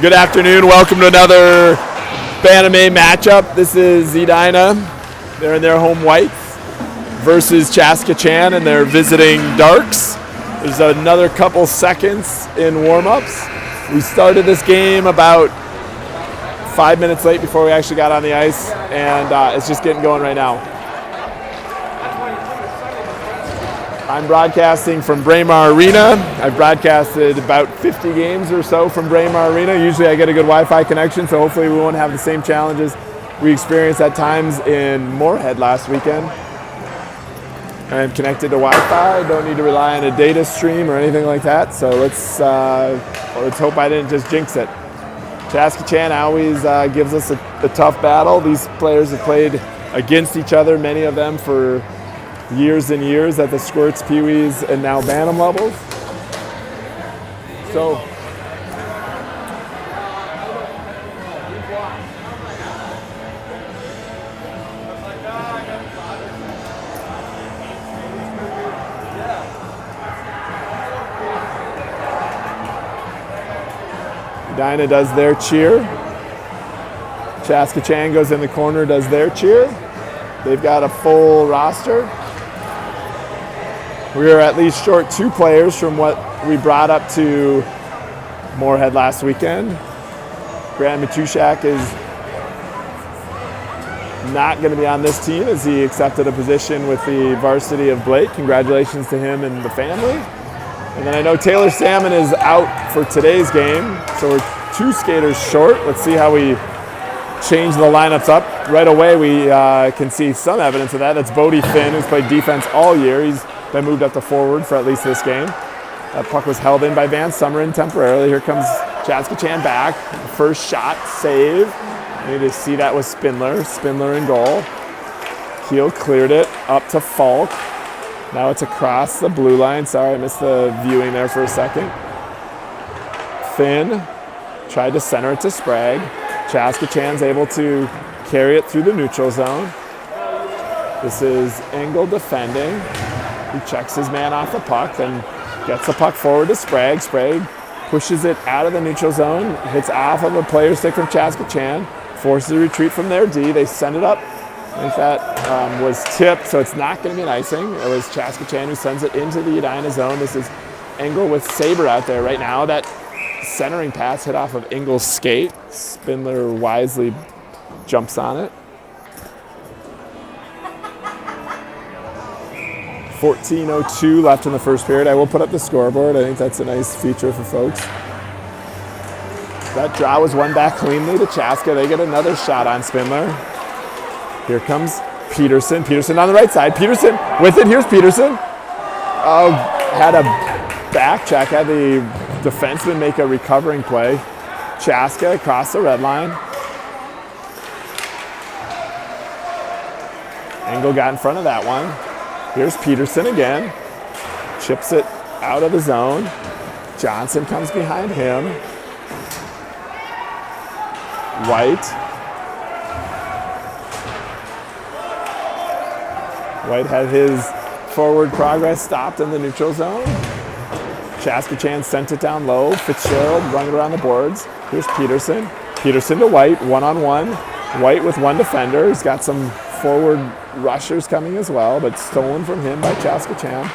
Good afternoon. Welcome to another Bantam matchup. This is Edina. They're in their home whites versus Chaska-Chan, and they're visiting Darks. There's another couple seconds in warm-ups. We started this game about 5 minutes late before we actually got on the ice, and it's just getting going right now. I'm broadcasting from Braemar Arena. I've broadcasted about 50 games or so from Braemar Arena. Usually I get a good Wi-Fi connection, so hopefully we won't have the same challenges we experienced at times in Moorhead last weekend. I'm connected to Wi-Fi. Don't need to rely on a data stream or anything like that, so let's hope I didn't just jinx it. Chaska-Chan always gives us a tough battle. These players have played against each other, many of them for years and years at the Squirts, Pee-wees, and now Bantam levels. So Edina does their cheer. Chaska-Chan goes in the corner, does their cheer. They've got a full roster. We are at least short 2 players from what we brought up to Moorhead last weekend. Grant Matushak is not going to be on this team as he accepted a position with the varsity of Blake. Congratulations to him and the family. And then I know Taylor Salmon is out for today's game, so we're 2 skaters short. Let's see how we change the lineups up. Right away we can see some evidence of that. That's Bodie Finn, who's played defense all year. He's been moved up to forward for at least this game. That puck was held in by Van Summerin temporarily. Here comes Chaska-Chan back. First shot, save. You need to see that was Spindler. Spindler in goal. Keel cleared it up to Falk. Now it's across the blue line. Sorry, I missed the viewing there for a second. Finn tried to center it to Sprague. Chaska-Chan's able to carry it through the neutral zone. This is Engel defending. He checks his man off the puck, then gets the puck forward to Sprague. Sprague pushes it out of the neutral zone, hits off of a player stick from Chaska-Chan, forces a retreat from their D. They send it up. I think that was tipped, so it's not going to be an icing. It was Chaska-Chan who sends it into the Edina zone. This is Engel with Saber out there right now. That centering pass hit off of Engel's skate. Spindler wisely jumps on it. 14:02 left in the first period. I will put up the scoreboard. I think that's a nice feature for folks. That draw was won back cleanly to Chaska. They get another shot on Spindler. Here comes Peterson. Peterson on the right side. Peterson with it. Here's Peterson. Had a back check. Had the defenseman make a recovering play. Chaska across the red line. Engel got in front of that one. Here's Peterson again. Chips it out of the zone. Johnson comes behind him. White. White had his forward progress stopped in the neutral zone. Chaska-Chan sent it down low. Fitzgerald rung it around the boards. Here's Peterson. Peterson to White, one-on-one. White with one defender. He's got some forward rushers coming as well, but stolen from him by Chaska-Chan.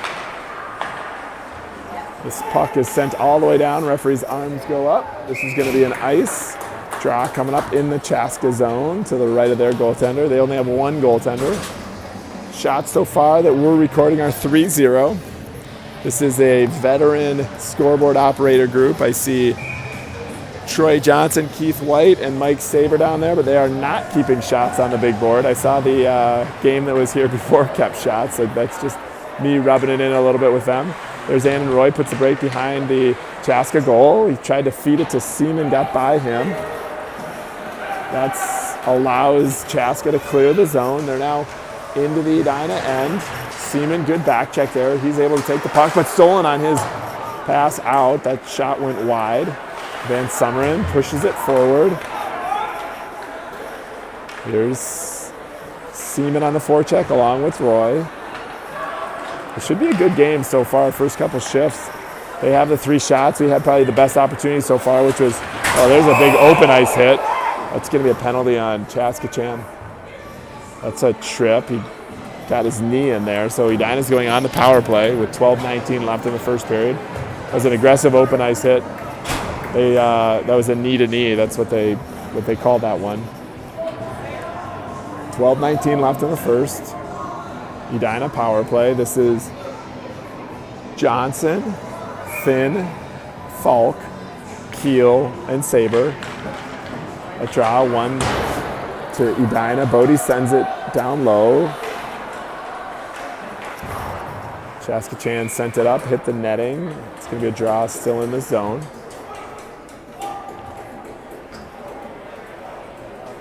This puck is sent all the way down. Referee's arms go up. This is going to be an ice draw coming up in the Chaska zone to the right of their goaltender. They only have one goaltender. Shots so far that we're recording are 3-0. This is a veteran scoreboard operator group. I see Troy Johnson, Keith White, and Mike Saber down there, but they are not keeping shots on the big board. I saw the game that was here before kept shots, so that's just me rubbing it in a little bit with them. There's Annan Roy, puts the break behind the Chaska goal. He tried to feed it to Seaman, got by him. That allows Chaska to clear the zone. They're now into the Edina end. Seaman, good back check there. He's able to take the puck, but stolen on his pass out. That shot went wide. Van Summerin pushes it forward. Here's Seaman on the forecheck along with Roy. It should be a good game so far, first couple shifts. They have the 3 shots. We had probably the best opportunity so far, which was Oh, there's a big open ice hit. That's going to be a penalty on Chaska-Chan. That's a trip. He got his knee in there. So Edina's going on the power play with 12:19 left in the first period. That was an aggressive open ice hit. That was a knee to knee. That's what they called that one. 12:19 left in the first. Edina power play. This is Johnson, Finn, Falk, Keel, and Saber. A draw, one to Edina. Bodie sends it down low. Chaska-Chan sent it up, hit the netting. It's going to be a draw still in the zone.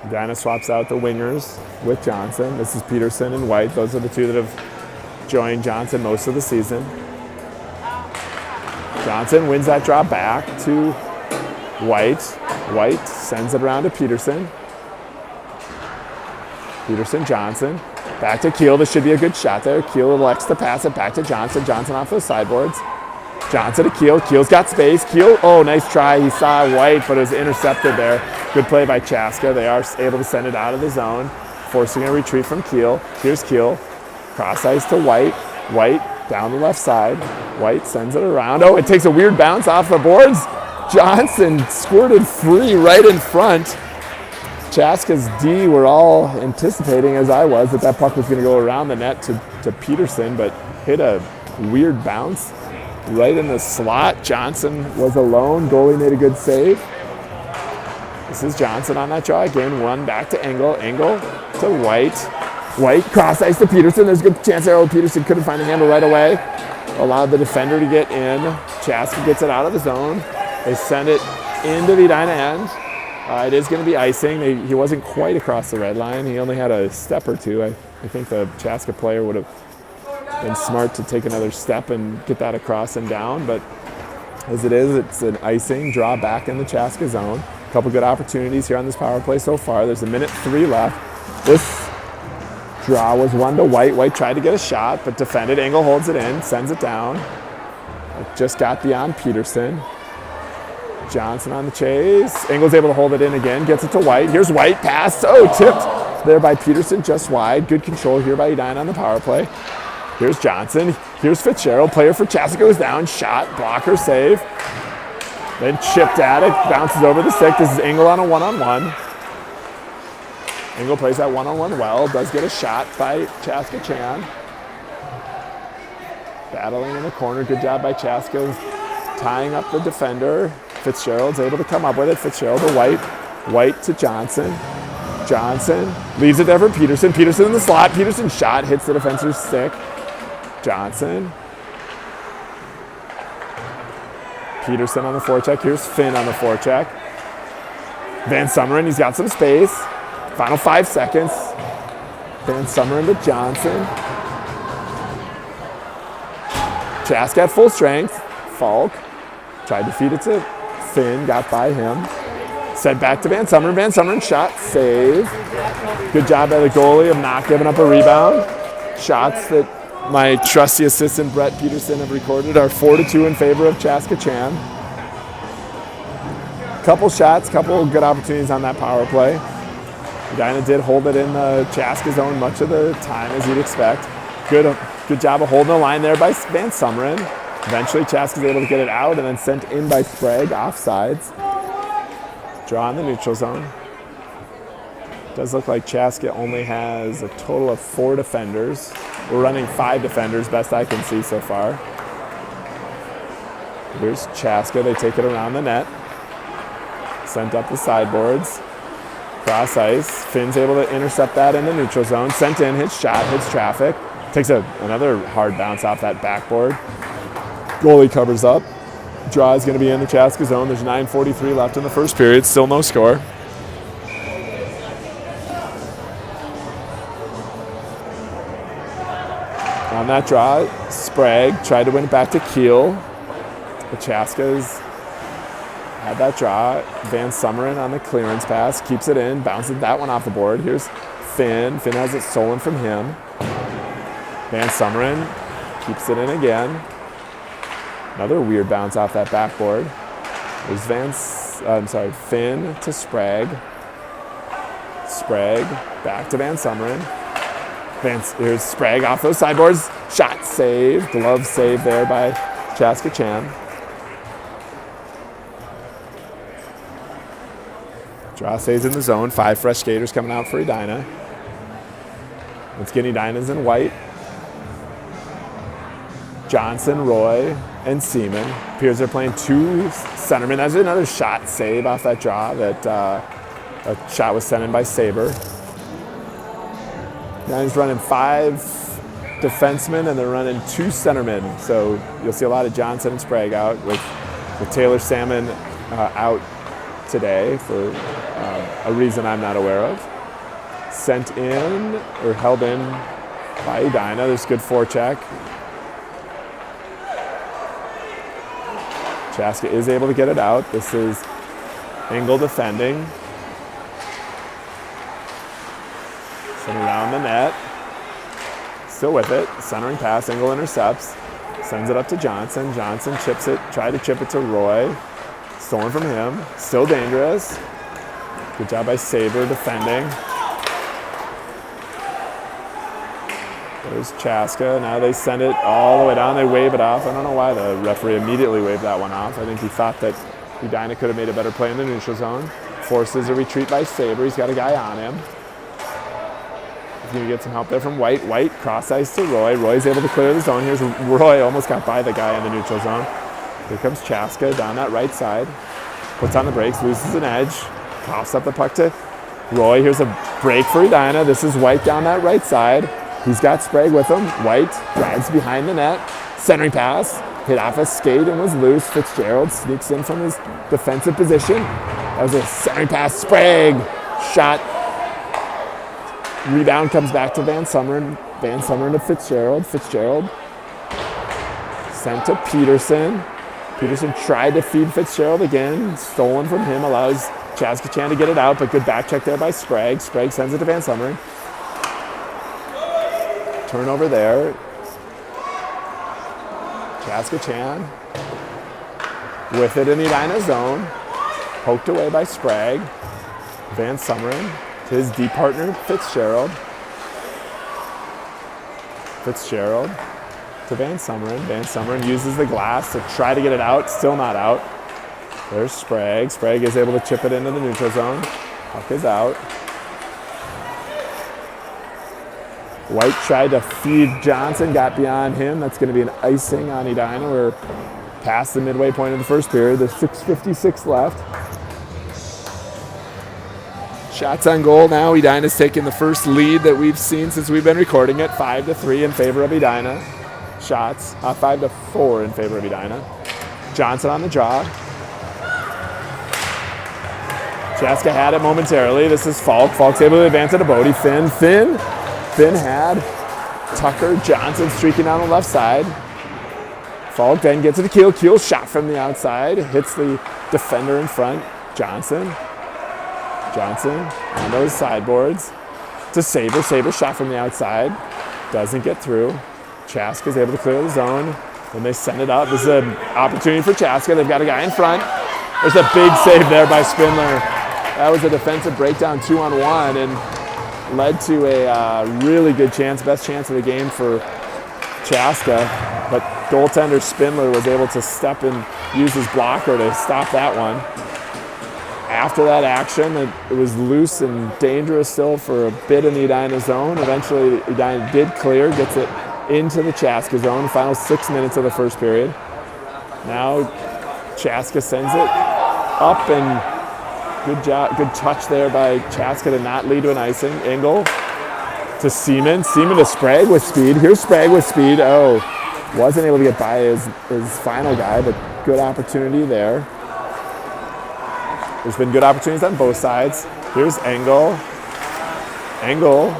Edina swaps out the wingers with Johnson. This is Peterson and White. Those are the two that have joined Johnson most of the season. Johnson wins that draw back to White. White sends it around to Peterson. Peterson, Johnson. Back to Keel. This should be a good shot there. Keel elects to pass it back to Johnson. Johnson off those sideboards. Johnson to Keel. Keel's got space. Keel, oh, nice try. He saw White, but it was intercepted there. Good play by Chaska. They are able to send it out of the zone, forcing a retreat from Keel. Here's Keel. Cross ice to White. White down the left side. White sends it around. Oh, it takes a weird bounce off the boards. Johnson squirted free right in front. Chaska's D were all anticipating, as I was, that puck was going to go around the net to Peterson, but hit a weird bounce right in the slot. Johnson was alone. Goalie made a good save. This is Johnson on that draw again. One back to Engel. Engel to White. White cross ice to Peterson. There's a good chance there. Peterson couldn't find the handle right away. Allowed the defender to get in. Chaska gets it out of the zone. They send it into the Edina end. It is going to be icing. He wasn't quite across the red line. He only had a step or two. I think the Chaska player would have been smart to take another step and get that across and down. But as it is, it's an icing. Draw back in the Chaska zone. A couple good opportunities here on this power play so far. There's 1:03 left. This draw was one to White. White tried to get a shot, but defended. Engel holds it in, sends it down. It just got beyond Peterson. Johnson on the chase. Engel's able to hold it in again. Gets it to White. Here's White. Pass. Oh, tipped there by Peterson, just wide. Good control here by Edina on the power play. Here's Johnson. Here's Fitzgerald. Player for Chaska goes down. Shot. Blocker save. Then chipped at it. Bounces over the stick. This is Engel on a one-on-one. Engel plays that one-on-one well. Does get a shot by Chaska-Chan. Battling in the corner. Good job by Chaska tying up the defender. Fitzgerald's able to come up with it. Fitzgerald to White. White to Johnson. Johnson leaves it there for Peterson. Peterson in the slot. Peterson shot. Hits the defender's stick. Johnson. Peterson on the forecheck. Here's Finn on the forecheck. Van Summeren, he's got some space. Final 5 seconds. Van Summeren to Johnson. Chaska at full strength. Falk tried to feed it to Finn, got by him. Sent back to Van Summeren. Van Summeren shot, save. Good job by the goalie of not giving up a rebound. Shots that my trusty assistant Brett Peterson have recorded are 4-2 in favor of Chaska-Chan. Couple shots, couple good opportunities on that power play. Edina did hold it in the Chaska zone much of the time, as you'd expect. Good job of holding the line there by Van Summeren. Eventually, Chaska's able to get it out and then sent in by Sprague, offsides. Draw in the neutral zone. Does look like Chaska only has a total of 4 defenders. We're running 5 defenders, best I can see so far. Here's Chaska. They take it around the net. Sent up the sideboards. Cross ice. Finn's able to intercept that in the neutral zone. Sent in, hits shot, hits traffic. Takes another hard bounce off that backboard. Goalie covers up. Draw is going to be in the Chaska zone. There's 9:43 left in the first period. Still no score. On that draw, Sprague tried to win it back to Keel. The Chaska's had that draw. Van Summeren on the clearance pass. Keeps it in. Bounces that one off the board. Here's Finn. Finn has it stolen from him. Van Summeren keeps it in again. Another weird bounce off that backboard. There's Finn to Sprague. Sprague back to Van Summeren. Here's Sprague off those sideboards. Shot save, glove save there by Chaska-Chan. Draw stays in the zone. 5 fresh skaters coming out for Edina. Let's get Edina's in white. Johnson, Roy, and Seaman. Appears they're playing 2 centermen. That's another shot save off that draw. That a shot was sent in by Saber. Now he's running 5 defensemen, and they're running 2 centermen. So you'll see a lot of Johnson and Sprague out with Taylor Salmon out today for a reason I'm not aware of. Sent in, or held in by Edina. There's good forecheck. Chaska is able to get it out. This is Engel defending. Sent around the net. Still with it. Centering pass. Engel intercepts. Sends it up to Johnson. Johnson chips it. Tried to chip it to Roy. Stolen from him. Still dangerous. Good job by Saber defending. There's Chaska. Now they send it all the way down. They wave it off. I don't know why the referee immediately waved that one off. I think he thought that Edina could have made a better play in the neutral zone. Forces a retreat by Saber. He's got a guy on him. He's going to get some help there from White. White cross ice to Roy. Roy's able to clear the zone. Here's Roy. Almost got by the guy in the neutral zone. Here comes Chaska down that right side. Puts on the brakes. Loses an edge. Coughs up the puck to Roy. Here's a break for Edina. This is White down that right side. He's got Sprague with him. White drives behind the net. Centering pass. Hit off a skate and was loose. Fitzgerald sneaks in from his defensive position. That was a centering pass. Sprague. Shot. Rebound comes back to Van Summeren. Van Summeren to Fitzgerald. Fitzgerald sent to Peterson. Peterson tried to feed Fitzgerald again. Stolen from him. Allows Chaska-Chan to get it out, but good back check there by Sprague. Sprague sends it to Van Summeren. Turnover there. Chaska-Chan with it in the Edina zone. Poked away by Sprague. Van Summeren to his D partner, Fitzgerald. Fitzgerald to Van Summeren. Van Summeren uses the glass to try to get it out. Still not out. There's Sprague. Sprague is able to chip it into the neutral zone. Puck is out. White tried to feed Johnson, got beyond him. That's going to be an icing on Edina. We're past the midway point of the first period. There's 6:56 left. Shots on goal now. Edina's taking the first lead that we've seen since we've been recording it. 5-3 in favor of Edina. Shots, 5-4 in favor of Edina. Johnson on the draw. Chaska had it momentarily. This is Falk. Falk's able to advance it to Bodie. Finn had Tucker. Johnson streaking down the left side. Falk then gets it to Keel. Keel shot from the outside. Hits the defender in front. Johnson on those sideboards. To Saber. Saber shot from the outside. Doesn't get through. Chaska's able to clear the zone. Then they send it up. This is an opportunity for Chaska. They've got a guy in front. There's a big save there by Spindler. That was a defensive breakdown 2-on-1 and led to a really good chance, best chance of the game for Chaska. But goaltender Spindler was able to step and use his blocker to stop that one. After that action, it was loose and dangerous still for a bit in the Edina zone. Eventually, Edina did clear, gets it into the Chaska zone. Final 6 minutes of the first period. Now Chaska sends it up, and good job, good touch there by Chaska to not lead to an icing. Engel to Seaman. Seaman to Sprague with speed. Here's Sprague with speed. Oh, wasn't able to get by his final guy, but good opportunity there. There's been good opportunities on both sides. Here's Engel. Engel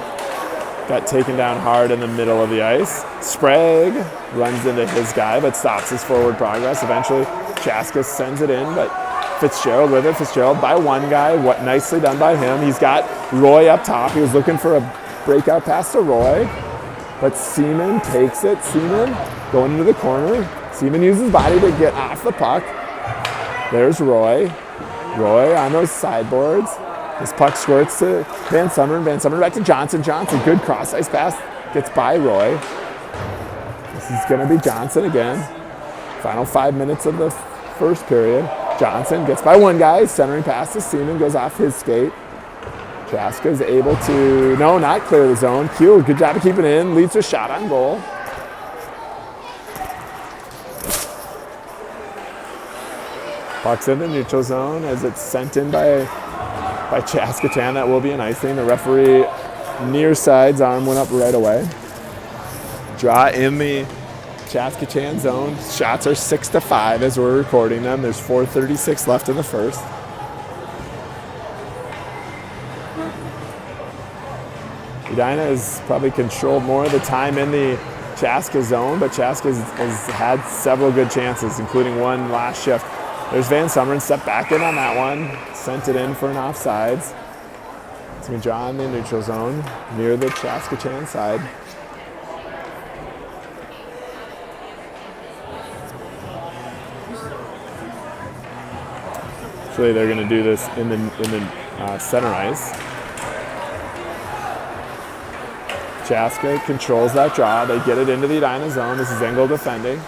got taken down hard in the middle of the ice. Sprague runs into his guy, but stops his forward progress. Eventually, Chaska sends it in, but Fitzgerald with it. Fitzgerald by one guy. What nicely done by him. He's got Roy up top. He was looking for a breakout pass to Roy, but Seaman takes it. Seaman going into the corner. Seaman uses his body to get off the puck. There's Roy. Roy on those sideboards. This puck squirts to Van Summeren. Van Summeren back to Johnson. Johnson, good cross-ice pass. Gets by Roy. This is going to be Johnson again. Final 5 minutes of the first period. Johnson gets by one guy. Centering pass to Seaman. Goes off his skate. Chaska is able to, no, not clear the zone. Keel, good job of keeping it in. Leads to a shot on goal. Puck's in the neutral zone as it's sent in by Chaska-Chan. That will be an icing. The referee near side's arm went up right away. Draw in the Chaska-Chan zone. Shots are 6-5 as we're recording them. There's 4:36 left in the first. Edina has probably controlled more of the time in the Chaska zone, but Chaska has had several good chances, including one last shift. There's Van Summeren, step back in on that one. Sent it in for an offsides. It's going to draw in the neutral zone near the Chaska-Chan side. Actually, they're going to do this in the center ice. Chaska controls that draw. They get it into the Edina zone. This is Engel defending.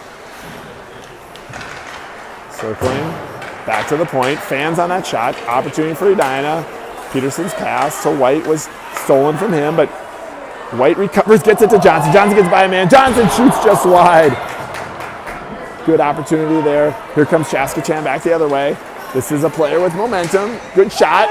Circling, back to the point. Fans on that shot. Opportunity for Edina. Peterson's pass to White was stolen from him, but White recovers, gets it to Johnson. Johnson gets by a man. Johnson shoots just wide. Good opportunity there. Here comes Chaska-Chan back the other way. This is a player with momentum. Good shot.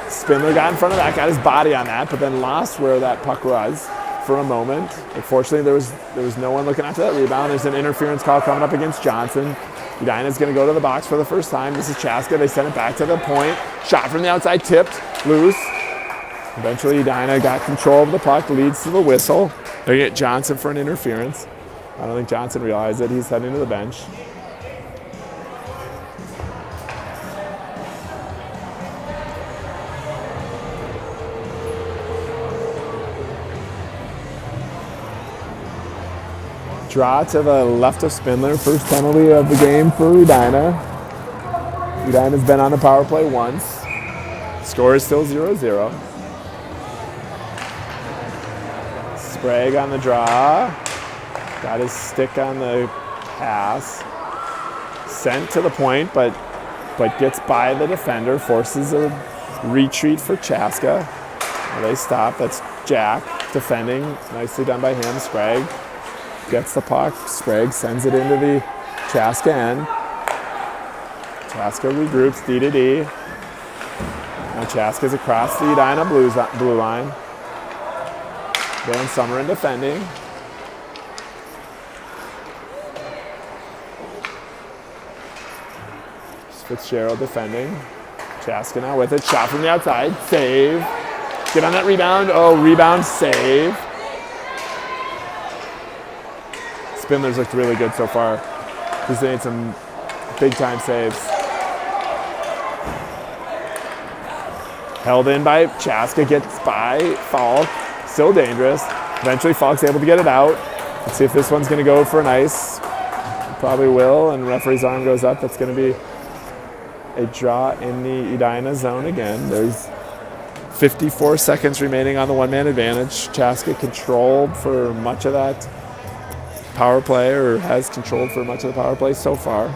Spindler got in front of that, got his body on that, but then lost where that puck was for a moment. Unfortunately, there was no one looking after that rebound. There's an interference call coming up against Johnson. Edina's going to go to the box for the first time. This is Chaska. They send it back to the point. Shot from the outside, tipped, loose. Eventually, Edina got control of the puck, leads to the whistle. They get Johnson for an interference. I don't think Johnson realized it. He's heading to the bench. Draw to the left of Spindler. First penalty of the game for Edina. Edina's been on the power play once. Score is still 0-0. Sprague on the draw. Got his stick on the pass. Sent to the point, but gets by the defender. Forces a retreat for Chaska. They stop. That's Jack defending. Nicely done by him. Sprague gets the puck. Sprague sends it into the Chaska end. Chaska regroups D to D. Now Chaska's across the Edina blue line. Van Summeren defending. Fitzgerald defending. Chaska now with it. Shot from the outside. Save. Get on that rebound. Oh, rebound, save. Spindler's looked really good so far. He's made some big-time saves. Held in by Chaska, gets by Falk. Still dangerous. Eventually, Falk's able to get it out. Let's see if this one's going to go for an ice. Probably will, and referee's arm goes up. That's going to be a draw in the Edina zone again. There's 54 seconds remaining on the one-man advantage. Chaska controlled for much of that power play, or has controlled for much of the power play so far.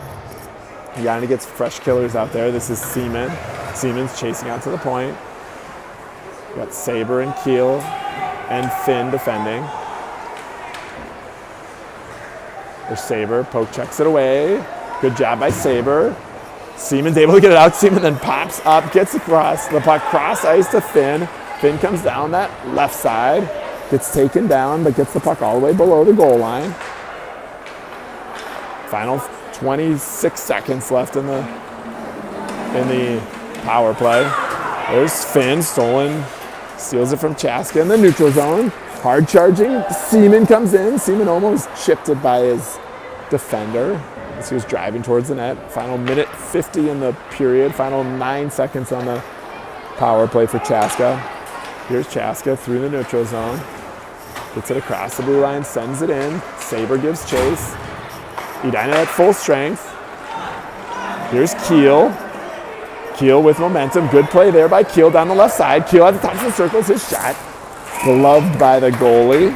Edina gets fresh killers out there. This is Seaman. Seaman's chasing out to the point. We got Saber and Keel and Finn defending. There's Saber. Poke checks it away. Good job by Saber. Seaman's able to get it out. Seaman then pops up, gets across the puck, cross ice to Finn. Finn comes down that left side, gets taken down, but gets the puck all the way below the goal line. Final 26 seconds left in the power play. There's Finn, stolen, steals it from Chaska in the neutral zone. Hard charging, Seaman comes in. Seaman almost chipped it by his defender as he was driving towards the net. Final minute 50 in the period. Final 9 seconds on the power play for Chaska. Here's Chaska through the neutral zone. Gets it across the blue line, sends it in. Saber gives chase. Edina at full strength. Here's Keel. Keel with momentum. Good play there by Keel down the left side. Keel at the top of the circles. His shot gloved by the goalie.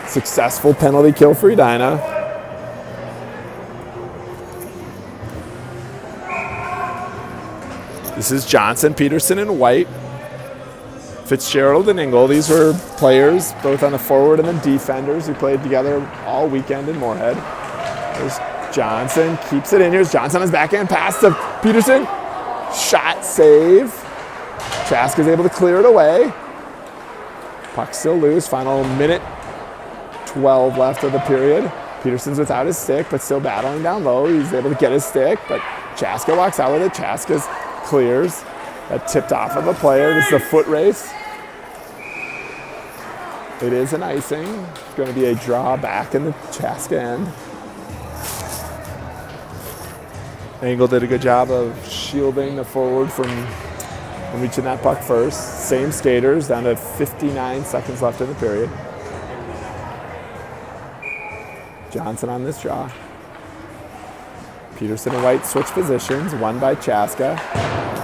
Successful penalty kill for Edina. This is Johnson, Peterson, and White. Fitzgerald and Engel. These were players both on the forward and the defenders who played together all weekend in Moorhead. There's Johnson, keeps it in. Here's Johnson on his backhand pass to Peterson. Shot save. Chaska's able to clear it away. Puck still loose. Final minute 12 left of the period. Peterson's without his stick, but still battling down low. He's able to get his stick, but Chaska walks out with it. Chaska's clears. That tipped off of a player. This is a foot race. It is an icing. It's going to be a draw back in the Chaska end. Engel did a good job of shielding the forward from reaching that puck first. Same skaters, down to 59 seconds left in the period. Johnson on this draw. Peterson and White switch positions, won by Chaska.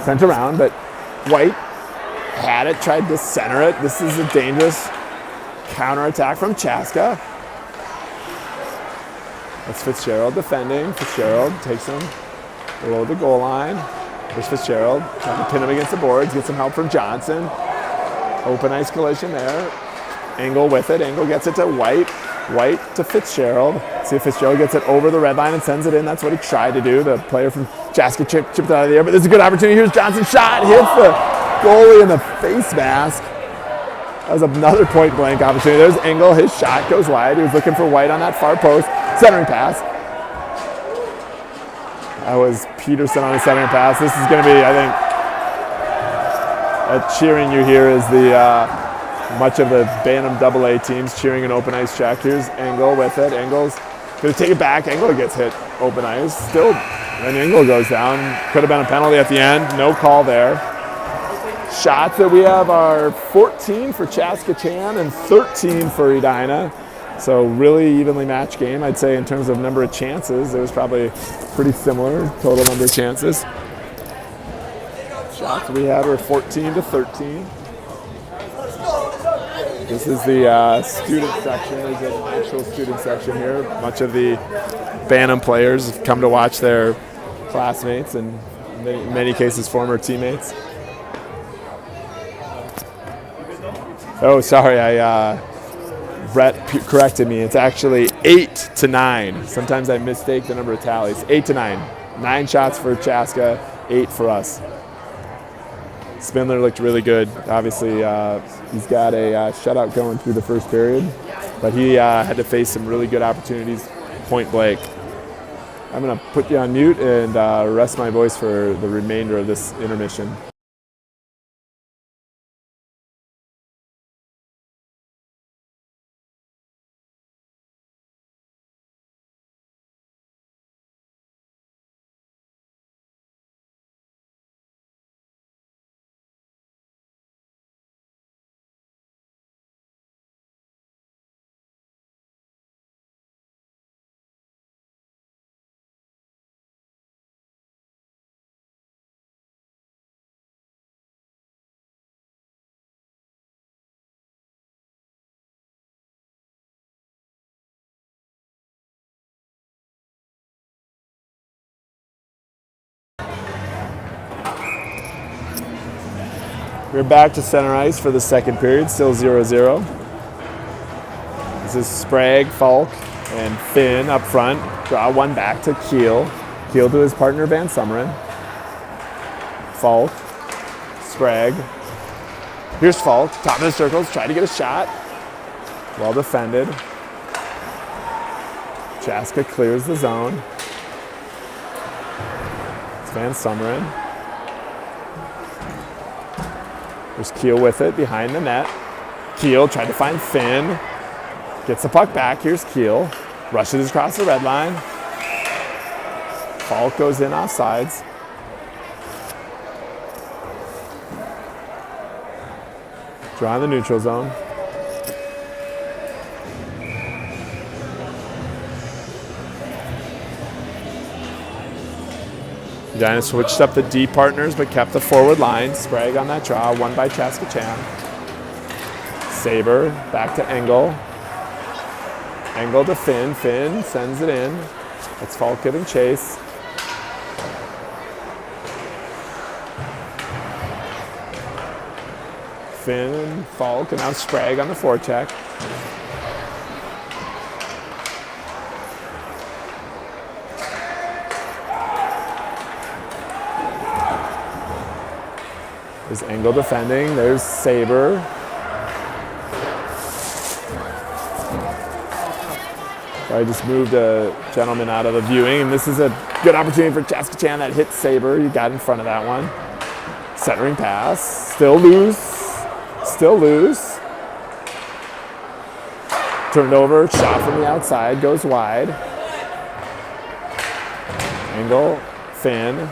Sent around, but White had it, tried to center it. This is a dangerous counterattack from Chaska. That's Fitzgerald defending. Fitzgerald takes him below the goal line. There's Fitzgerald trying to pin him against the boards. Get some help from Johnson. Open ice collision there. Engel with it. Engel gets it to White. White to Fitzgerald. See if Fitzgerald gets it over the red line and sends it in. That's what he tried to do. The player from Chaska chipped it out of the air, but this is a good opportunity. Here's Johnson's shot. Hits the goalie in the face mask. That was another point blank opportunity. There's Engel. His shot goes wide. He was looking for White on that far post. Centering pass. That was Peterson on the centering pass. This is going to be, I think, that cheering you hear is the much of the Bantam AA teams cheering an open ice check. Here's Engel with it. Engel's going to take it back. Engel gets hit open ice. Still, and Engel goes down. Could have been a penalty at the end. No call there. Shots that we have are 14 for Chaska-Chan and 13 for Edina. So really evenly matched game, I'd say, in terms of number of chances. It was probably pretty similar total number of chances. Shots we had were 14 to 13. This is the student section. There's an actual student section here. Much of the Bantam players have come to watch their classmates and in many cases former teammates. Oh, sorry, Brett corrected me. It's actually 8 to 9. Sometimes I mistake the number of tallies. 8 to 9. 9 shots for Chaska, 8 for us. Spindler looked really good. Obviously, he's got a shutout going through the first period, but he had to face some really good opportunities point blank. I'm going to put you on mute and rest my voice for the remainder of this intermission. We're back to center ice for the second period, still 0-0. This is Sprague, Falk, and Finn up front. Draw one back to Keel. Keel to his partner, Van Summeren. Falk, Sprague. Here's Falk, top of the circles, try to get a shot. Well defended. Chaska clears the zone. It's Van Summeren. There's Keel with it behind the net. Keel tried to find Finn. Gets the puck back. Here's Keel. Rushes across the red line. Falk goes in offsides. Draw in the neutral zone. Edina switched up the D partners, but kept the forward line. Sprague on that draw, won by Chaska-Chan. Saber, back to Engel. Engel to Finn. Finn sends it in. That's Falk giving chase. Finn and Falk, and now Sprague on the forecheck. There's Engel defending. There's Saber. I just moved a gentleman out of the viewing, and this is a good opportunity for Chaska-Chan. That hits Saber. You got in front of that one. Centering pass. Still loose. Still loose. Turned over. Shot from the outside. Goes wide. Engel. Finn.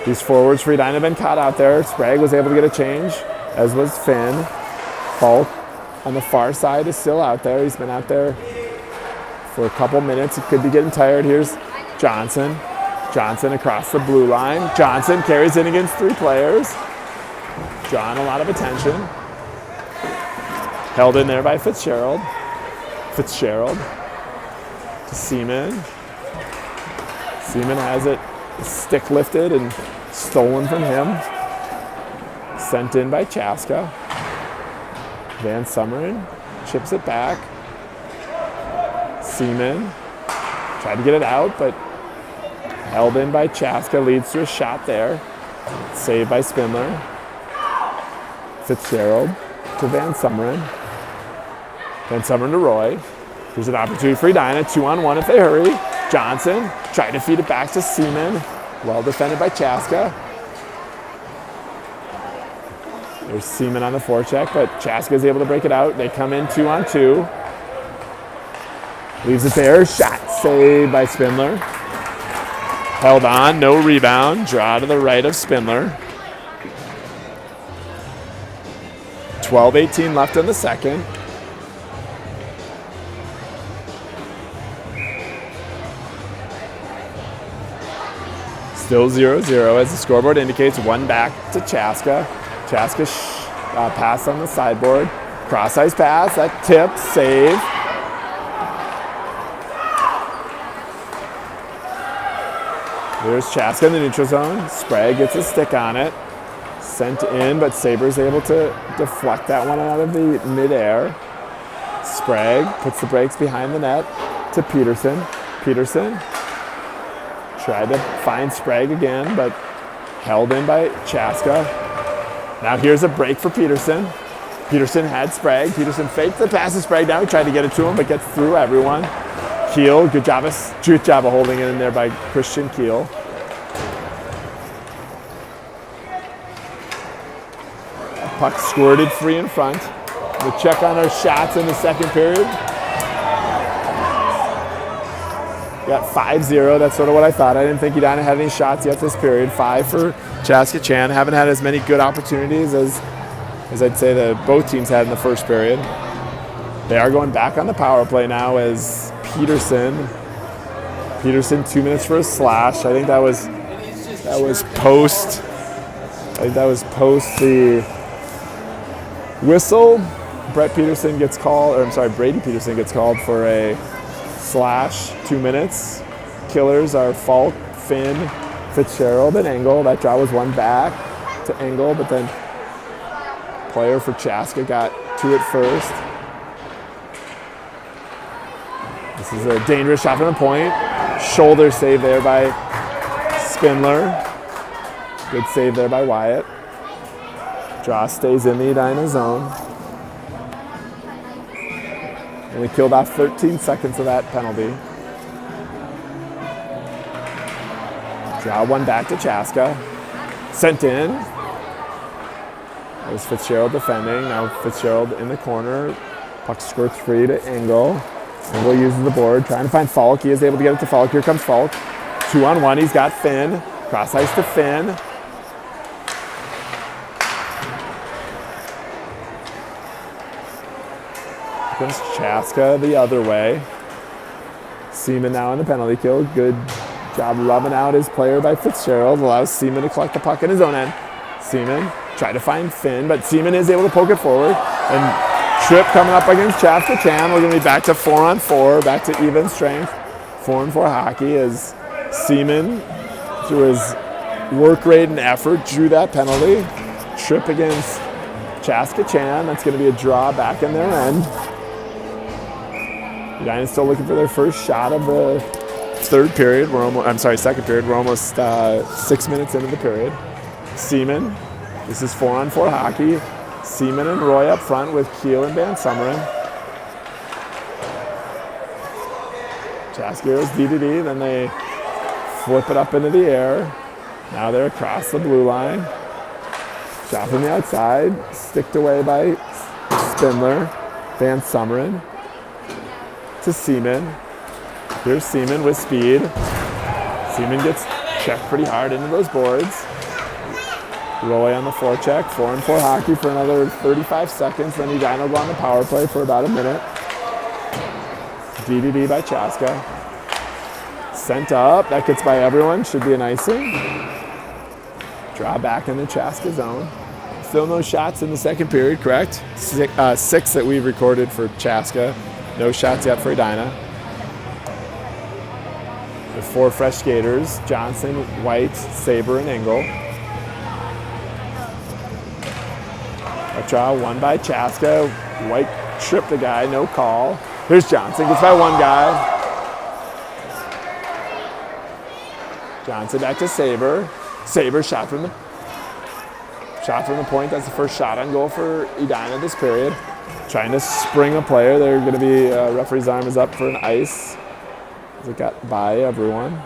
These forwards for Edina have been caught out there. Sprague was able to get a change, as was Finn. Falk on the far side is still out there. He's been out there for a couple minutes. He could be getting tired. Here's Johnson. Johnson across the blue line. Johnson carries in against 3 players. Drawing a lot of attention. Held in there by Fitzgerald. Fitzgerald to Seaman. Seaman has it stick lifted and stolen from him. Sent in by Chaska. Van Summeren chips it back. Seaman tried to get it out, but held in by Chaska. Leads to a shot there. Saved by Spindler. Fitzgerald to Van Summeren. Van Summeren to Roy. Here's an opportunity for Edina. 2-on-1 if they hurry. Johnson tried to feed it back to Seaman. Well defended by Chaska. There's Seaman on the forecheck, but Chaska is able to break it out. They come in 2-on-2. Leaves it there. Shot saved by Spindler. Held on, no rebound. Draw to the right of Spindler. 12:18 left in the second. Still 0-0 as the scoreboard indicates. 1 back to Chaska. Chaska pass on the sideboard. Cross-ice pass. That tip. Save. There's Chaska in the neutral zone. Sprague gets a stick on it. Sent in, but Saber's able to deflect that one out of the midair. Sprague puts the brakes behind the net to Peterson. Peterson tried to find Sprague again, but held in by Chaska. Now here's a break for Peterson. Peterson had Sprague. Peterson faked the pass to Sprague. Now he tried to get it to him, but gets through everyone. Keel, good job of holding it in there by Christian Keel. Puck squirted free in front. We'll check on our shots in the second period. Got 5-0. That's sort of what I thought. I didn't think Edina had any shots yet this period. 5 for Chaska-Chan. Haven't had as many good opportunities as I'd say that both teams had in the first period. They are going back on the power play now as Peterson 2 minutes for a slash. I think that was post. I think that was post the whistle. Brady Peterson gets called for a slash. 2 minutes. Killers are Falk, Finn, Fitzgerald, and Engel. That draw was 1 back to Engel, but then player for Chaska got to it first. This is a dangerous shot from the point. Shoulder save there by Spindler. Good save there by Wyatt. Draw stays in the Edina zone. And we killed off 13 seconds of that penalty. Draw 1 back to Chaska. Sent in. There's Fitzgerald defending. Now Fitzgerald in the corner. Puck squirts free to Engel. Engel uses the board, trying to find Falk. He is able to get it to Falk. Here comes Falk. 2-on-1. He's got Finn. Cross ice to Finn. Here comes Chaska the other way. Seaman now on the penalty kill. Good Job rubbing out his player by Fitzgerald. Allows Seaman to collect the puck in his own end. Seaman tried to find Finn, but Seaman is able to poke it forward. And trip coming up against Chaska-Chan. We're going to be back to 4-on-4, back to even strength. 4-on-4 hockey as Seaman, through his work rate and effort, drew that penalty. Trip against Chaska-Chan. That's going to be a draw back in their end. Edina's still looking for their first shot of the second period. We're almost 6 minutes into the period. Seaman. This is 4-on-4 hockey. Seaman and Roy up front with Keel and Van Summeren. Chaska goes D-to-D, then they flip it up into the air. Now they're across the blue line. Shot from the outside, sticked away by Spindler. Van Summeren to Seaman. Here's Seaman with speed. Seaman gets checked pretty hard into those boards. Roy on the forecheck, 4-on-4 hockey for another 35 seconds. Then Edina will go on the power play for about a minute. D-to-D by Chaska. Sent up, that gets by everyone, should be an icing. Draw back in the Chaska zone. Still no shots in the second period, correct? Six that we've recorded for Chaska. No shots yet for Edina. With 4 fresh skaters, Johnson, White, Saber, and Engel. A draw won by Chaska. White tripped the guy, no call. Here's Johnson, gets by one guy. Johnson back to Saber. Saber shot from the point. That's the first shot on goal for Edina this period. Trying to spring a player. They're going to be, referee's arm is up for an ice. As it got by everyone.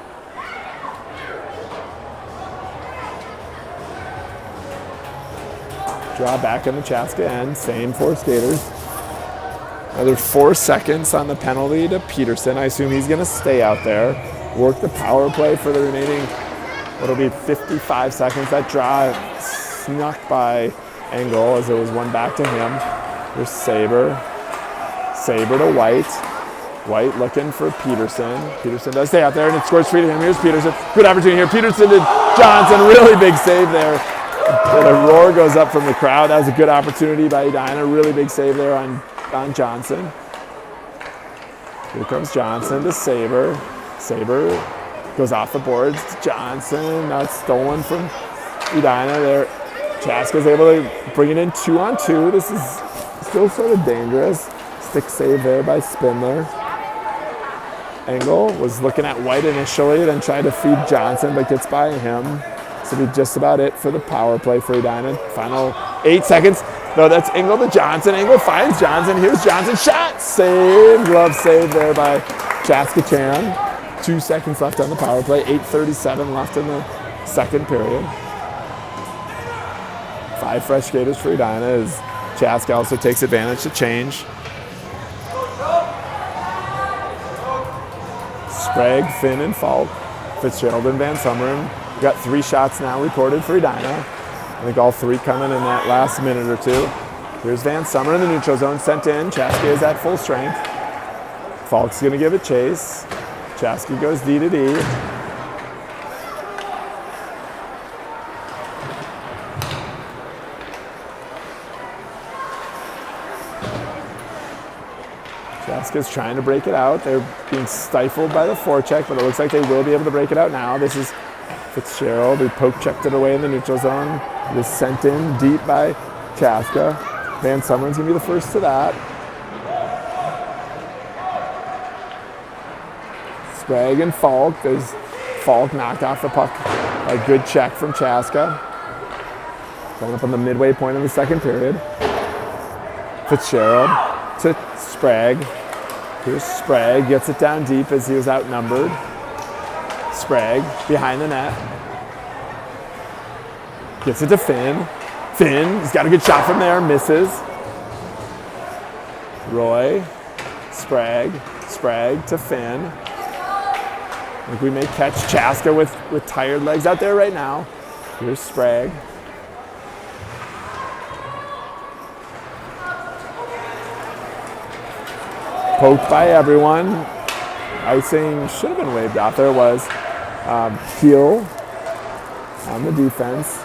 Draw back in the Chaska end, same 4 skaters. Another 4 seconds on the penalty to Peterson. I assume he's going to stay out there. Work the power play for the remaining, what'll be 55 seconds. That draw snuck by Engel as it was one back to him. There's Saber. Saber to White. White looking for Peterson. Peterson does stay out there and it scores free to him. Here's Peterson. Good opportunity here. Peterson to Johnson. Really big save there. And a roar goes up from the crowd. That was a good opportunity by Edina. Really big save there on Johnson. Here comes Johnson to Saber. Saber goes off the boards to Johnson. Now it's stolen from Edina there. Chaska's able to bring it in 2-on-2. This is still sort of dangerous. Stick save there by Spindler. Engel was looking at White initially, then tried to feed Johnson, but gets by him. This will be just about it for the power play for Edina. Final 8 seconds. No, that's Engel to Johnson. Engel finds Johnson. Here's Johnson. Shot! Save. Glove save there by Chaska-Chan. 2 seconds left on the power play. 8:37 left in the second period. 5 fresh skaters for Edina as Chaska also takes advantage to change. Sprague, Finn, and Falk. Fitzgerald and Van Summeren. We've got 3 shots now recorded for Edina. I think all 3 coming in that last minute or 2. Here's Van Summeren in the neutral zone, sent in. Chaska is at full strength. Falk's going to give it chase. Chaska goes D-to-D. Chaska's trying to break it out. They're being stifled by the forecheck, but it looks like they will be able to break it out now. This is Fitzgerald, who poke-checked it away in the neutral zone. It is sent in deep by Chaska. Van Summeren's going to be the first to that. Sprague and Falk. There's Falk knocked off the puck. A good check from Chaska. Going up on the midway point of the second period. Fitzgerald to Sprague. Here's Sprague. Gets it down deep as he was outnumbered. Sprague behind the net. Gets it to Finn. Finn, he's got a good shot from there. Misses. Roy. Sprague. Sprague to Finn. I think we may catch Chaska with tired legs out there right now. Here's Sprague. Poked by everyone. Icing should have been waved off. There it was. Keel on the defense.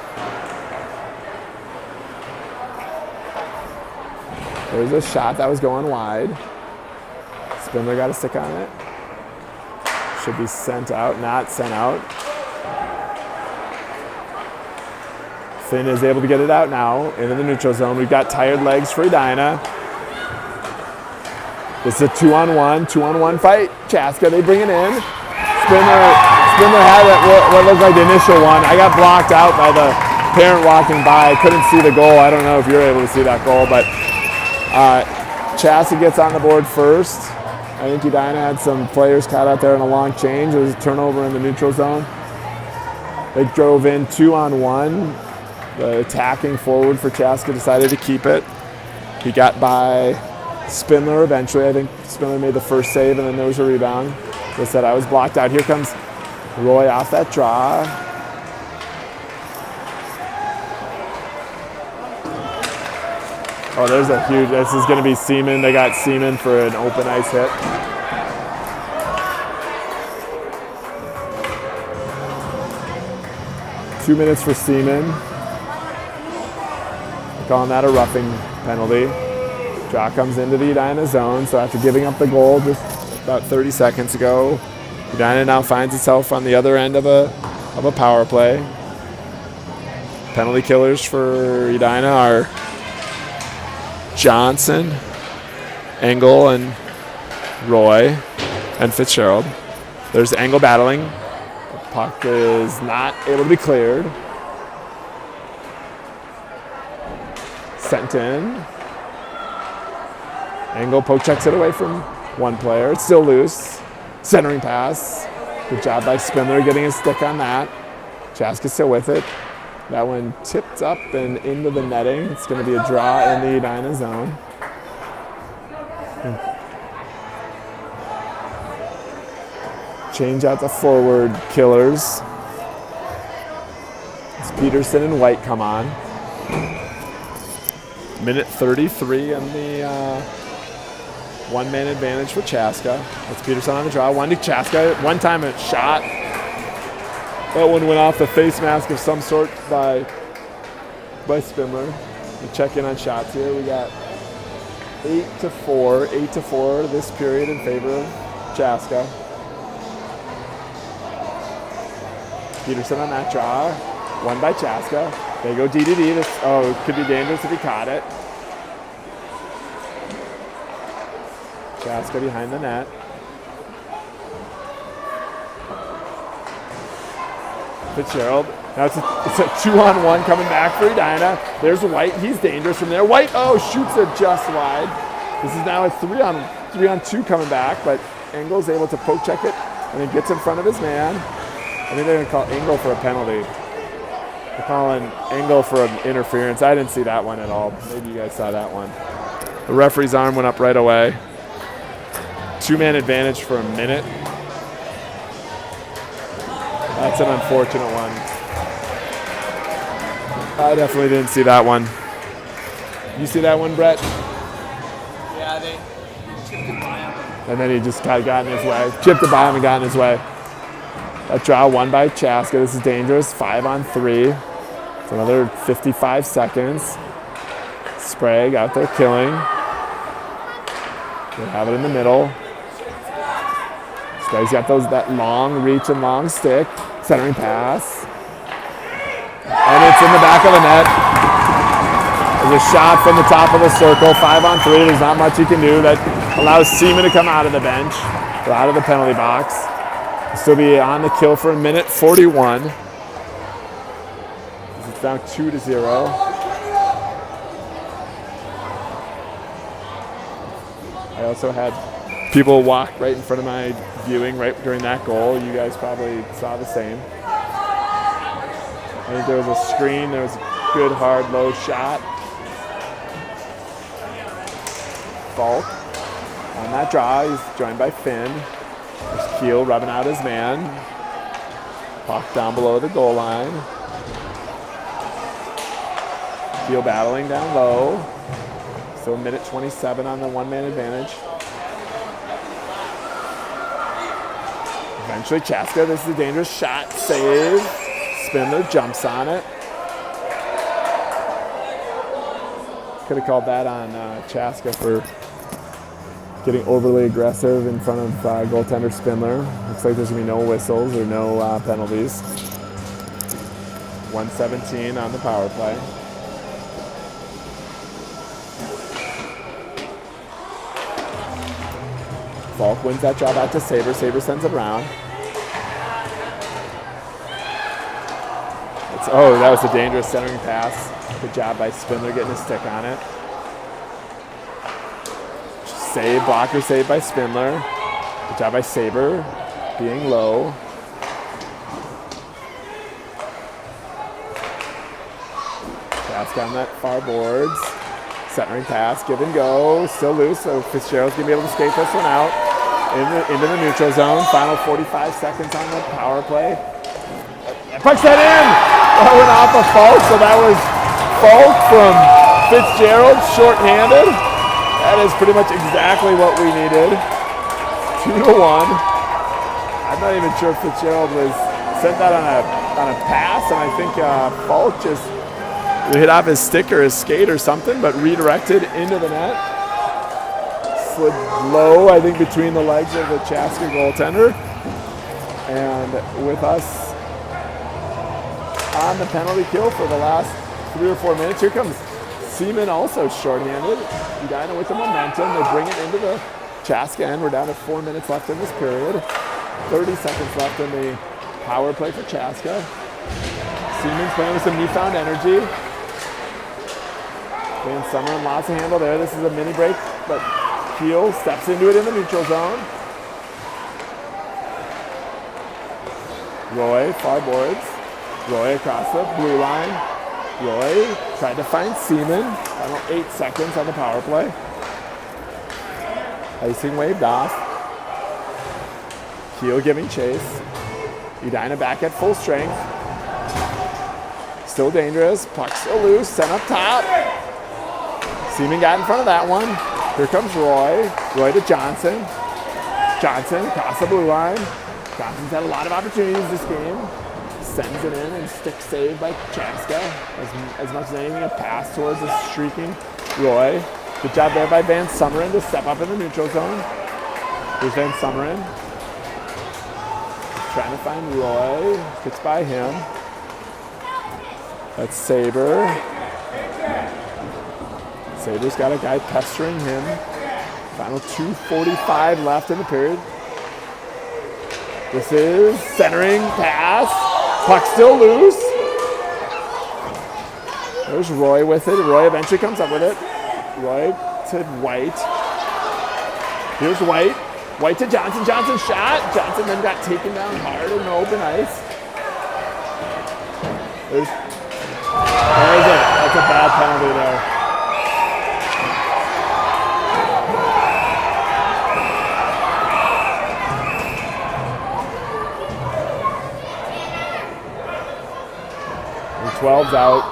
There's a shot that was going wide. Spindler got a stick on it. Should be sent out, not sent out. Finn is able to get it out now into the neutral zone. We've got tired legs for Edina. This is a 2-on-1 fight. Chaska, they bring it in. Spindler had what looked like the initial one. I got blocked out by the parent walking by. I couldn't see the goal. I don't know if you're able to see that goal, but Chaska gets on the board first. I think Edina had some players caught out there in a long change. It was a turnover in the neutral zone. They drove in 2-on-1. The attacking forward for Chaska decided to keep it. He got by Spindler eventually. I think Spindler made the first save and then there was a rebound. As I said, I was blocked out. Here comes Roy off that draw. Oh, there's a huge, this is going to be Seaman. They got Seaman for an open ice hit. Two minutes for Seaman. Calling that a roughing penalty. Draw comes into the Edina zone, so after giving up the goal just about 30 seconds ago, Edina now finds itself on the other end of a power play. Penalty killers for Edina are Johnson, Engel, and Roy, and Fitzgerald. There's Engel battling. The puck is not able to be cleared. Sent in. Engel poke checks it away from one player. It's still loose. Centering pass. Good job by Spindler getting his stick on that. Chaska's still with it. That one tipped up and into the netting. It's going to be a draw in the Edina zone. Change out the forward killers. It's Peterson and White come on. Minute 33 and the one-man advantage for Chaska. That's Peterson on the draw. One to Chaska. One time a shot. That one went off the face mask of some sort by Spindler. We check in on shots here. We got 8-4. 8-4 this period in favor of Chaska. Peterson on that draw. One by Chaska. They go DDD. It could be dangerous if he caught it. Chaska behind the net. Fitzgerald. Now it's a 2-on-1 coming back for Edina. There's White. He's dangerous from there. White, shoots it just wide. This is now a 3-on-2 coming back, but Engel's able to poke check it and then gets in front of his man. I think they're going to call Engel for a penalty. They're calling Engel for an interference. I didn't see that one at all. Maybe you guys saw that one. The referee's arm went up right away. Two-man advantage for a minute. That's an unfortunate one. I definitely didn't see that one. You see that one, Brett? Yeah, they chipped it by him. And then he just kind of got in his way. Chipped it by him and got in his way. That draw won by Chaska. This is dangerous. 5-on-3. It's another 55 seconds. Sprague out there killing. They have it in the middle. Sprague's got that long reach and long stick. Centering pass. And it's in the back of the net. There's a shot from the top of the circle. 5-on-3. There's not much you can do. That allows Seaman to come out of the bench, or out of the penalty box. Still be on the kill for a minute 41. It's now 2-0. I also had people walk right in front of my viewing right during that goal. You guys probably saw the same. I think there was a screen. There was a good, hard, low shot. Falk on that draw. He's joined by Finn. There's Keel rubbing out his man. Puck down below the goal line. Keel battling down low. So a minute 27 on the one-man advantage. Eventually Chaska, this is a dangerous shot, save. Spindler jumps on it. Could have called that on Chaska for getting overly aggressive in front of goaltender Spindler. Looks like there's going to be no whistles or no penalties. 1:17 on the power play. Falk wins that draw back to Saber. Saber sends it around. Oh, that was a dangerous centering pass. Good job by Spindler getting his stick on it. Save, blocker save by Spindler. Good job by Saber, being low. Chaska on that far boards. Centering pass, give and go, still loose, so Fitzgerald's gonna be able to skate this one out. Into the neutral zone, final 45 seconds on the power play. Pucks that in! That went off of Falk, so that was Falk from Fitzgerald, shorthanded. That is pretty much exactly what we needed. 2-1. I'm not even sure if Fitzgerald was sent that on a pass, and I think Falk just hit off his stick or his skate or something, but redirected into the net. Slid low, I think, between the legs of the Chaska goaltender. And with us on the penalty kill for the last 3 or 4 minutes, here comes Seaman, also shorthanded. Edina with the momentum. They bring it into the Chaska end. We're down to 4 minutes left in this period. 30 seconds left in the power play for Chaska. Seaman's playing with some newfound energy. Van Summerlin lots of handle there. This is a mini break, but Keel steps into it in the neutral zone. Roy, far boards. Roy across the blue line. Roy tried to find Seaman. Final 8 seconds on the power play. Icing waved off. Keel giving chase. Edina back at full strength. Still dangerous. Puck still loose. Sent up top. Seaman got in front of that one. Here comes Roy. Roy to Johnson. Johnson across the blue line. Johnson's had a lot of opportunities this game. Sends it in and stick saved by Chaska. As much as anything, a pass towards the streaking Roy. Good job there by Van Summerlin to step up in the neutral zone. Here's Van Summerlin. Trying to find Roy. Gets by him. That's Saber. Saber's got a guy pestering him. Final 2:45 left in the period. This is centering pass. Puck still loose. There's Roy with it. Roy eventually comes up with it. Roy to White. Here's White. White to Johnson. Johnson shot. Johnson then got taken down hard in the open ice. There's it. That's a bad penalty there. And 12's out.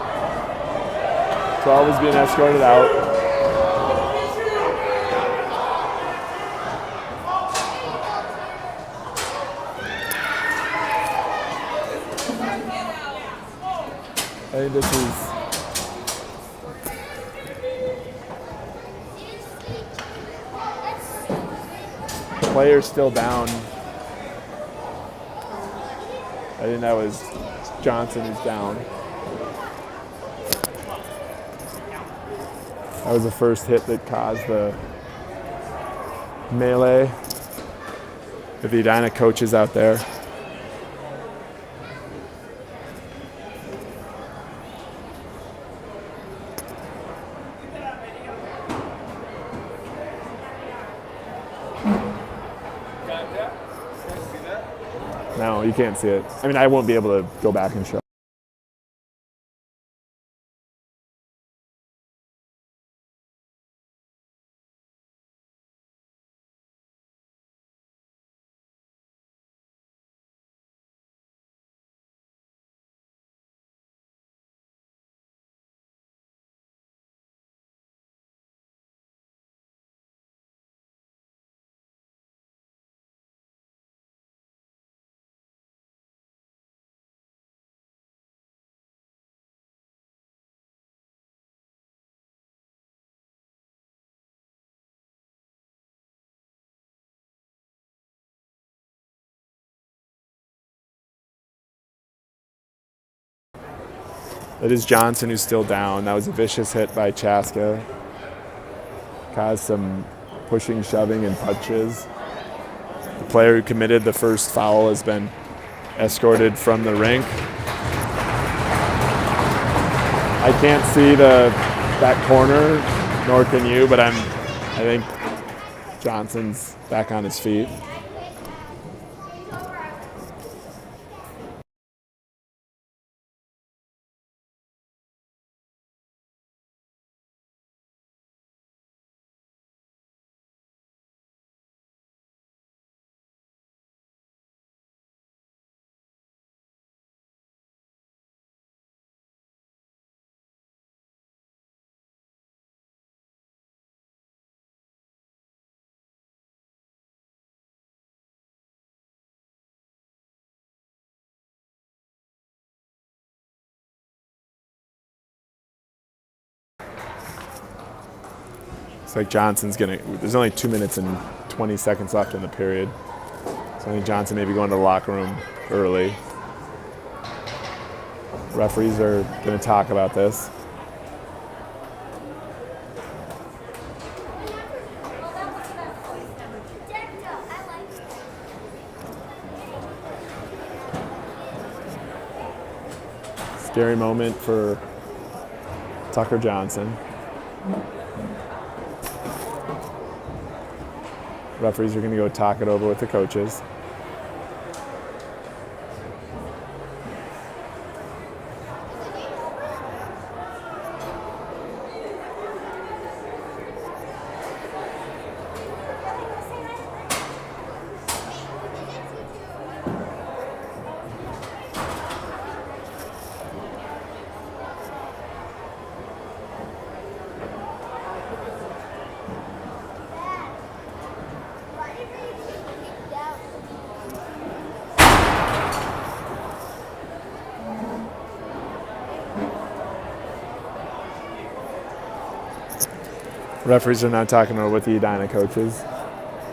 12 is being escorted out. I think this is player still down. I think that was Johnson who's down. That was the first hit that caused the melee. If the Edina coaches out there. No, you can't see it. I mean, I won't be able to go back and show. It is Johnson who's still down. That was a vicious hit by Chaska. Caused some pushing, shoving, and punches. The player who committed the first foul has been escorted from the rink. I can't see that corner, nor can you, but I think Johnson's back on his feet. It's like there's only 2 minutes and 20 seconds left in the period. So I think Johnson may be going to the locker room early. Referees are going to talk about this. Scary moment for Tucker Johnson. Referees are going to go talk it over with the coaches. Referees are now talking over with the Edina coaches.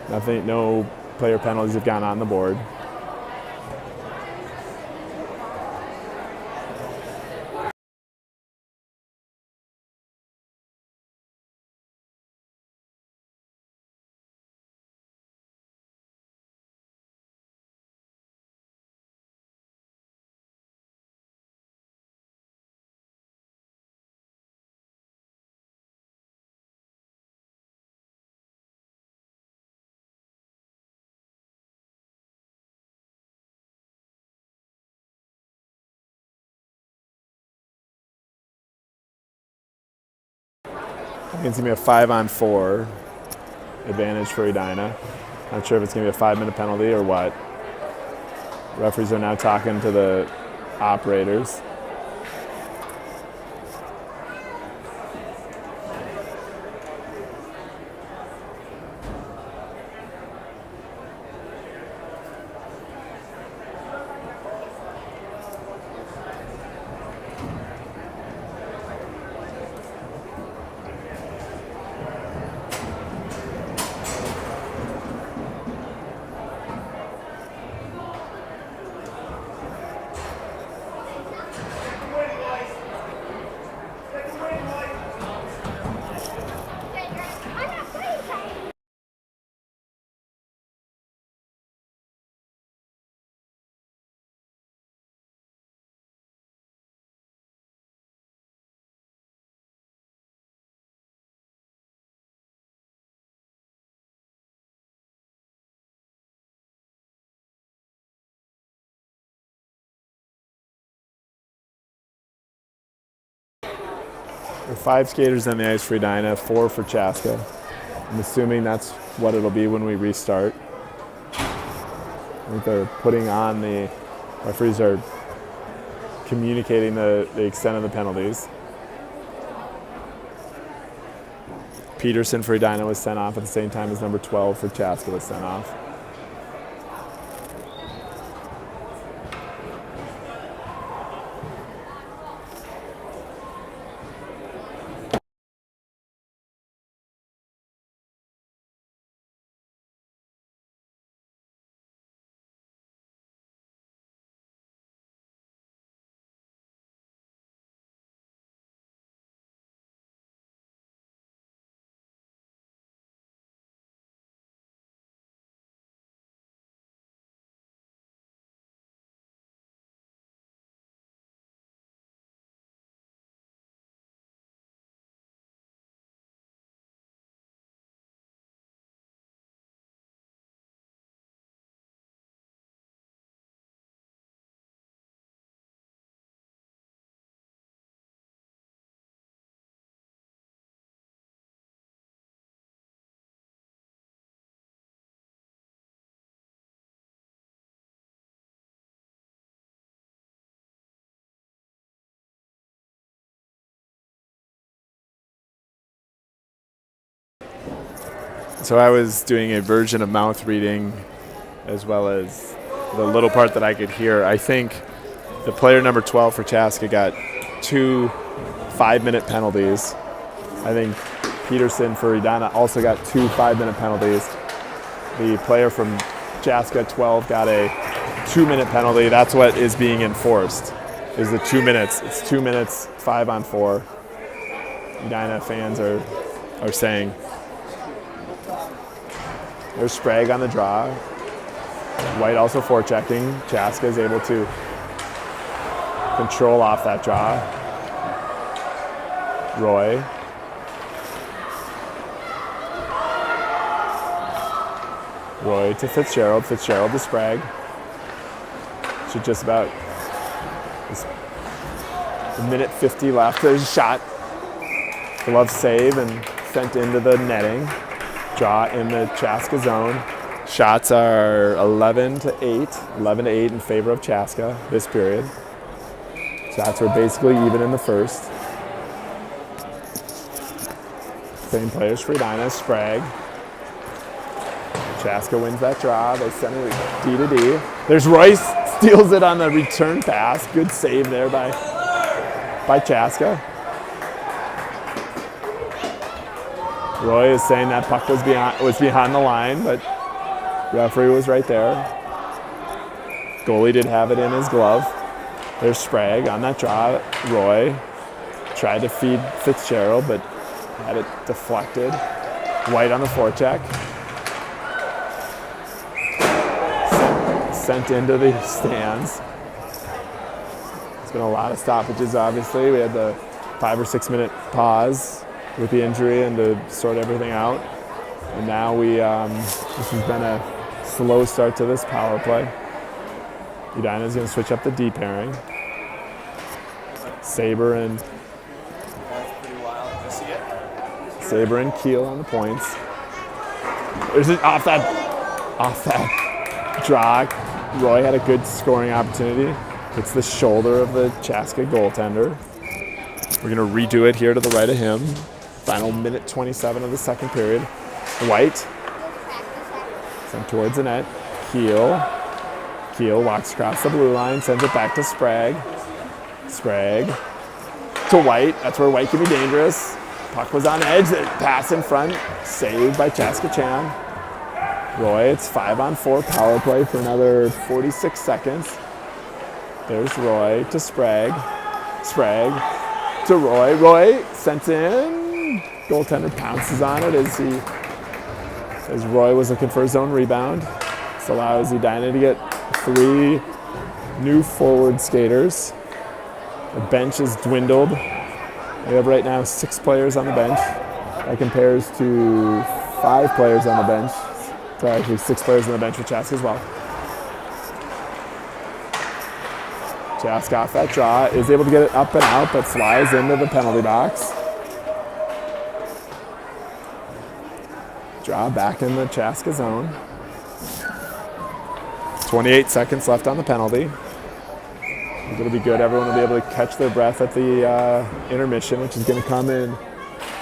No player penalties have gone on the board. I think it's going to be a 5-on-4 advantage for Edina. Not sure if it's going to be a 5-minute penalty or what. Referees are now talking to the operators. There are 5 skaters on the ice for Edina, 4 for Chaska. I'm assuming that's what it'll be when we restart. I think they're putting on the referees are communicating the extent of the penalties. Peterson for Edina was sent off at the same time as number 12 for Chaska was sent off. So I was doing a version of mouth reading as well as the little part that I could hear. I think the player number 12 for Chaska got 2 5-minute penalties. I think Peterson for Edina also got 2 5-minute penalties. The player from Chaska 12 got a 2-minute penalty. That's what is being enforced, is the 2 minutes. It's 2 minutes, 5-on-4. Edina fans are saying. There's Sprague on the draw. White also forechecking. Chaska is able to control off that draw. Roy. Roy to Fitzgerald. Fitzgerald to Sprague. Should just about a minute 50 left. There's a shot. Glove save and sent into the netting. Draw in the Chaska zone. Shots are 11-8. 11-8 in favor of Chaska this period. Shots were basically even in the first. Same players for Edina. Sprague. Chaska wins that draw. They send it D to D. There's Royce, steals it on the return pass. Good save there by Chaska. Roy is saying that puck was behind the line, but referee was right there. Goalie did have it in his glove. There's Sprague on that draw. Roy tried to feed Fitzgerald, but had it deflected. White on the forecheck. Sent into the stands. There's been a lot of stoppages, obviously. We had the 5 or 6 minute pause with the injury and to sort everything out. And now this has been a slow start to this power play. Edina is going to switch up the D pairing. Saber and Saber and Keel on the points. There's an off that draw. Roy had a good scoring opportunity. It's the shoulder of the Chaska goaltender. We're going to redo it here to the right of him. Final minute 27 of the second period. White. Sent towards the net. Keel walks across the blue line, sends it back to Sprague. Sprague to White. That's where White can be dangerous. Puck was on edge. Pass in front. Saved by Chaska-Chan. Roy, it's 5-on-4 power play for another 46 seconds. There's Roy to Sprague. Sprague to Roy. Roy sent in. Goaltender pounces on it as Roy was looking for his own rebound. This allows Edina to get 3 new forward skaters. The bench is dwindled. We have right now 6 players on the bench. That compares to 5 players on the bench. So actually 6 players on the bench for Chaska as well. Chaska off that draw, is able to get it up and out, but slides into the penalty box. Draw back in the Chaska zone. 28 seconds left on the penalty. It'll be good. Everyone will be able to catch their breath at the intermission, which is going to come in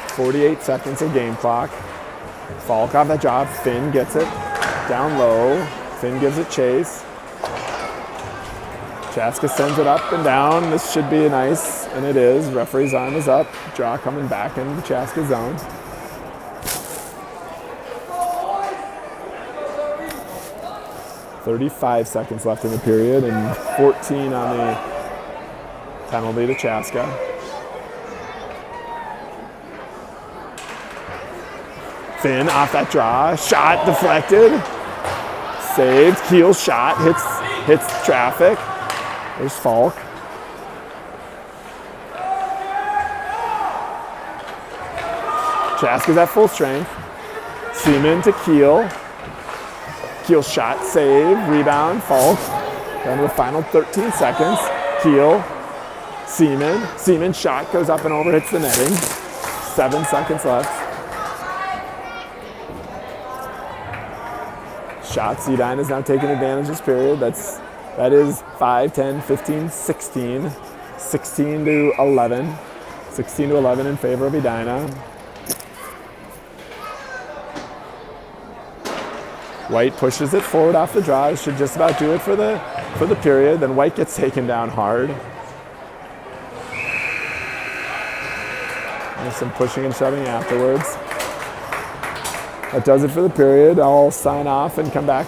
48 seconds of game clock. Falk off that job. Finn gets it down low. Finn gives it chase. Chaska sends it up and down. This should be an ice, and it is. Referee's arm is up. Draw coming back into the Chaska zone. .35 seconds left in the period and 14 on the penalty to Chaska. Finn off that draw. Shot deflected. Saved. Keel shot. Hits traffic. There's Falk. Chaska's at full strength. Seaman to Keel. Keel shot, save, rebound, Falk. Down to the final 13 seconds. Keel, Seaman. Seaman shot goes up and over, hits the netting. 7 seconds left. Shots, Edina is now taking advantage of this period. That is 5, 10, 15, 16. 16 to 11. 16 to 11 in favor of Edina. White pushes it forward off the draw. Should just about do it for the period. Then White gets taken down hard. There's some pushing and shoving afterwards. That does it for the period. I'll sign off and come back